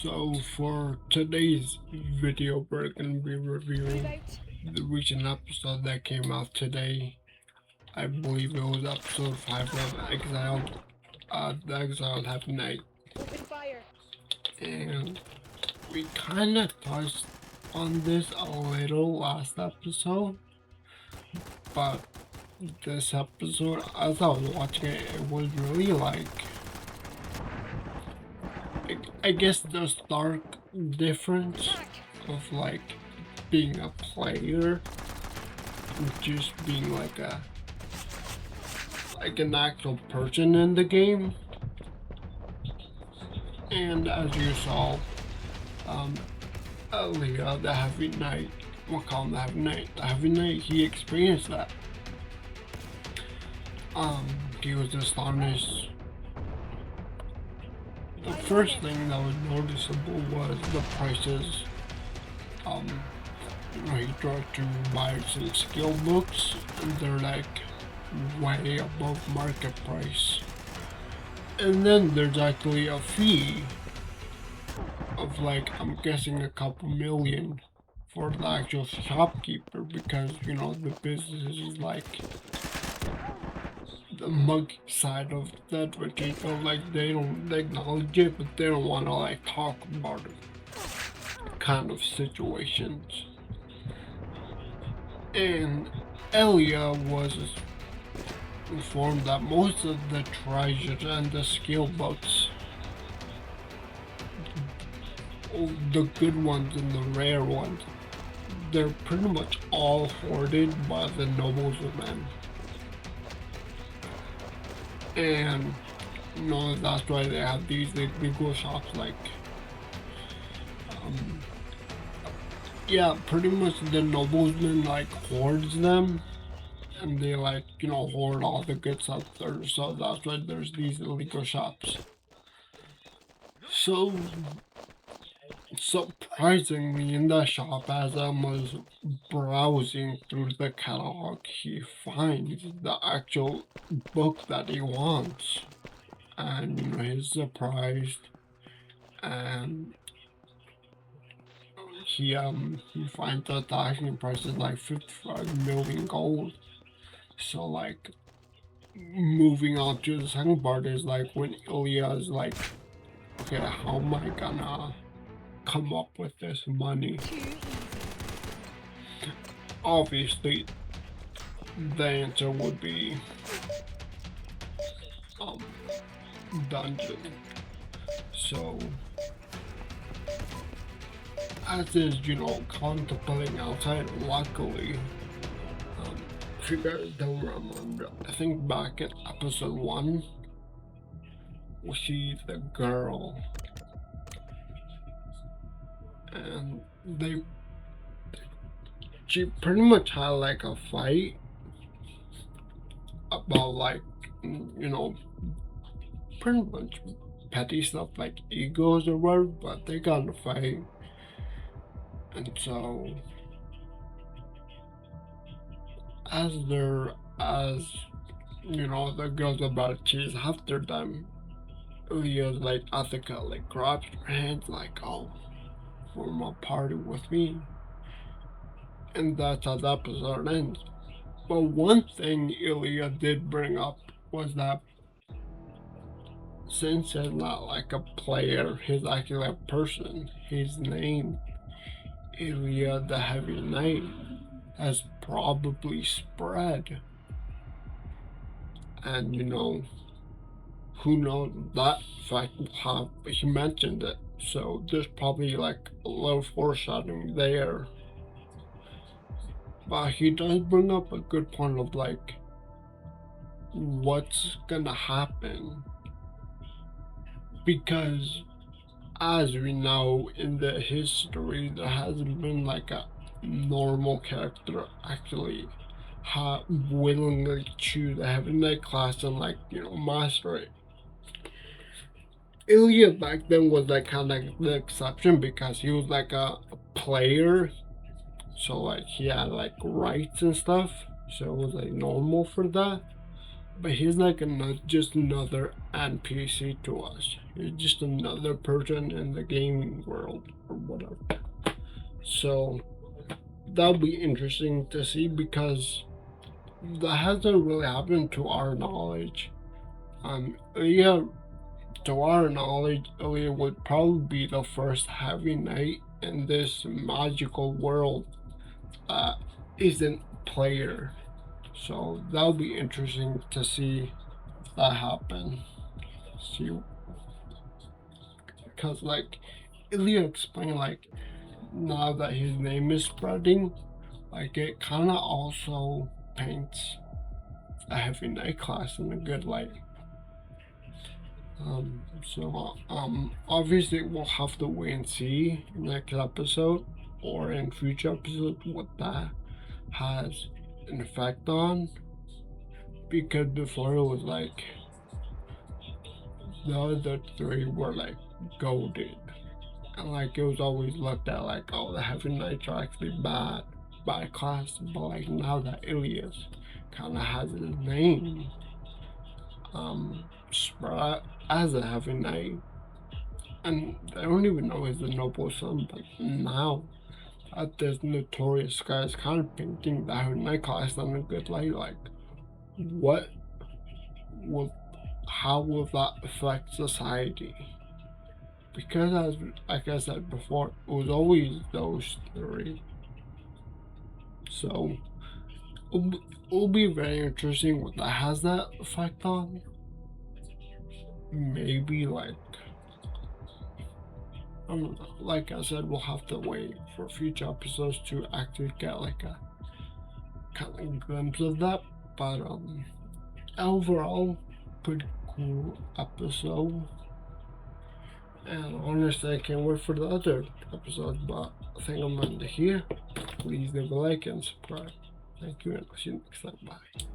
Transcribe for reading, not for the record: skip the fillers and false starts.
So for today's video, we're going to be reviewing the recent episode that came out today. I believe it was episode 5 of Exiled. The Exiled Happy Night. Open fire. And we kind of touched on this a little last episode, but this episode, as I was watching it, it was really like, I guess the stark difference of like being a player and just being like an actual person in the game. And as you saw, earlier, the Heavy Knight, we'll call him the Heavy Knight, he experienced that. He was astonished. The first thing that was noticeable was the prices. He tried to buy some skill books, and they're like way above market price. And then there's actually a fee of like, I'm guessing a couple million for the actual shopkeeper, because the business is like the mug side of that, which people like they acknowledge it, but they don't want to like talk about it kind of situations. And Elia was informed that most of the treasures and the skill books, the good ones and the rare ones, they're pretty much all hoarded by the noblemen. And that's why they have these legal shops like pretty much the noblemen like hoards them, and they like hoard all the good stuff there. So that's why there's these illegal shops. So surprisingly, in the shop, as I was browsing through the catalog, he finds the actual book that he wants, and he's surprised, and he finds that the asking price is like 55 million gold. So like, moving on to the second part is like when Ilya is like, okay, how am I gonna come up with this money? Obviously, the answer would be dungeon. So as is, contemplating outside, luckily, if you guys don't remember, I think back in episode 1, we see the girl, and she pretty much had like a fight about like, pretty much petty stuff like egos or whatever, but they got in a fight. And so, as the girl's about to chase after them, Leo's like, Attica like grabs her hands like, oh, form a party with me. And that's how the episode ends. But one thing Ilya did bring up was that since he's not like a player, he's actually a person. His name, Ilya the Heavy Knight, has probably spread. And who knows, that fact how he mentioned it. So there's probably like a little foreshadowing there. But he does bring up a good point of like, what's gonna happen? Because as we know in the history, there hasn't been like a normal character actually willingly choose the Heaven Knight class and like master it. Ilya back then was like kind of like the exception because he was like a player, so like he had like rights and stuff, so it was like normal for that. But he's like just another NPC to us. He's just another person in the gaming world or whatever. So that'll be interesting to see because that hasn't really happened to our knowledge. Yeah, to our knowledge, Ilya would probably be the first heavy knight in this magical world isn't player. So that'll be interesting to see that happen. See, because like Ilya explained, like now that his name is spreading, like it kind of also paints a heavy knight class in a good light. Obviously we'll have to wait and see next episode or in future episodes what that has an effect on. Because before it was like the other three were like goaded. And like it was always looked at like, oh, the heavy knights are actually bad class. But like now that Ilias kinda has his name spread as a heavy knight, and I don't even know he's the noble son, but now at this notorious guy is kind of painting the heavy knight class in a good light. Like, what will, how will that affect society? Because as like I said before, it was always those three. So it'll be very interesting what that has that effect on. Maybe like I don't know. Like I said, we'll have to wait for future episodes to actually get like a kind of glimpse of that. But overall, pretty cool episode. And honestly, I can't wait for the other episodes. But I think I'm gonna end it here. Please leave a like and subscribe. Thank you, and I'll see you next time. Bye.